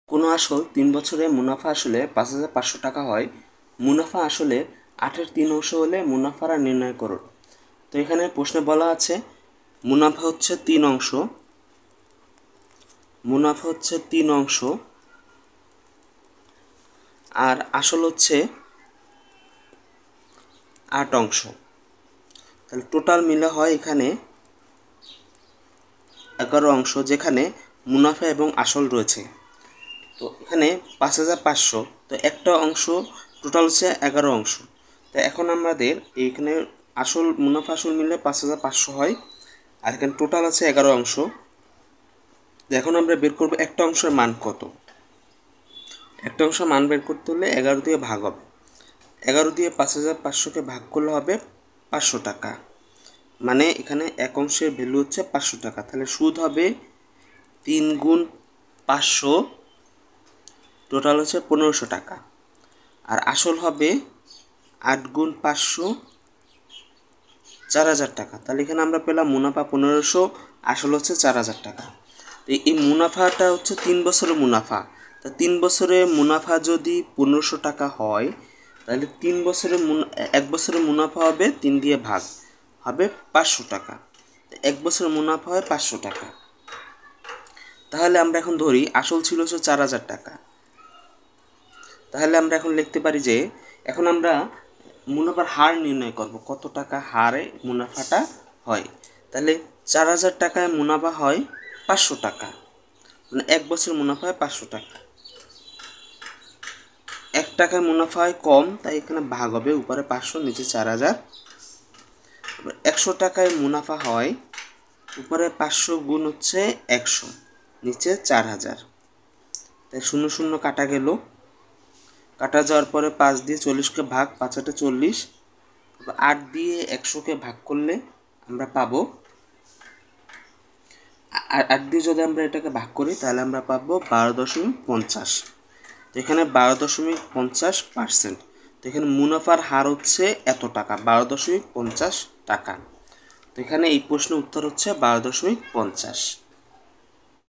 কোনো আসল 3 বছরে মুনাফা আসলে 5,500 টাকা হয়। মুনাফা আসলে 8-এর 3 অংশ হলে মুনাফার হার নির্ণয় করুন। তো এখানে প্রশ্নে বলা আছে মুনাফা হচ্ছে 3 অংশ, মুনাফা হচ্ছে 3 অংশ আর আসল হচ্ছে 8 অংশ। তাহলে টোটাল মিলে হয় এখানে 11 অংশ, যেখানে মুনাফা এবং আসল রয়েছে। তো এখানে 5,500, তো একটা অংশ টোটাল হচ্ছে 11 অংশ। তো এখন আমাদের এইখানে আসল মুনাফা আসল মিলে 5,500 হয়, আর এখানে টোটাল আছে 11 অংশ। এখন আমরা বের করব একটা অংশের মান কত। একটা অংশের মান বের করতে হলে 11 দিয়ে ভাগ হবে। 11 দিয়ে 5,500কে ভাগ করলে হবে 500 টাকা, মানে এখানে এক অংশের ভ্যালু হচ্ছে 500 টাকা। তাহলে সুদ হবে 3 গুণ 500, টোটাল হচ্ছে 1500 টাকা। আর আসল হবে 8 গুণ 500, 4,000 টাকা। তাহলে এখানে আমরা পেলাম মুনাফা 1500, আসল হচ্ছে 4,000 টাকা। এই মুনাফাটা হচ্ছে 3 বছরের মুনাফা। তা 3 বছরের মুনাফা যদি 1500 টাকা হয়, তাহলে 3 বছরের 1 বছরের মুনাফা হবে 3 দিয়ে ভাগ, হবে 500 টাকা। 1 বছরের মুনাফা হয় 500 টাকা। তাহলে আমরা এখন ধরি আসল ছিল হচ্ছে 4,000 টাকা। তাহলে আমরা এখন লিখতে পারি যে এখন আমরা মুনাফার হার নির্ণয় করব, কত টাকা হারে মুনাফাটা হয়। তাহলে 4,000 টাকায় মুনাফা হয় 500 টাকা, মানে 1 বছর মুনাফা হয় 500 টাকা। 1 টাকায় মুনাফা হয় কম, তাই এখানে ভাগ হবে, উপরে 500 নিচে 4,000। 100 টাকায় মুনাফা হয়, উপরে 500 গুণ হচ্ছে 100, নিচে 4,000। তাই 0 0 কাটা গেল, কাটা যাওয়ার পরে 5 দিয়ে 40কে ভাগ, 5 8 40, 8 দিয়ে 100কে ভাগ করলে আমরা পাবো, 8 দিয়ে যদি আমরা এটাকে ভাগ করি তাহলে আমরা পাবো 12.50। তো এখানে 12.50%। তো এখানে মুনাফার হার হচ্ছে এত টাকা, 12.50 টাকা। তো এখানে এই প্রশ্নের উত্তর হচ্ছে 12.50।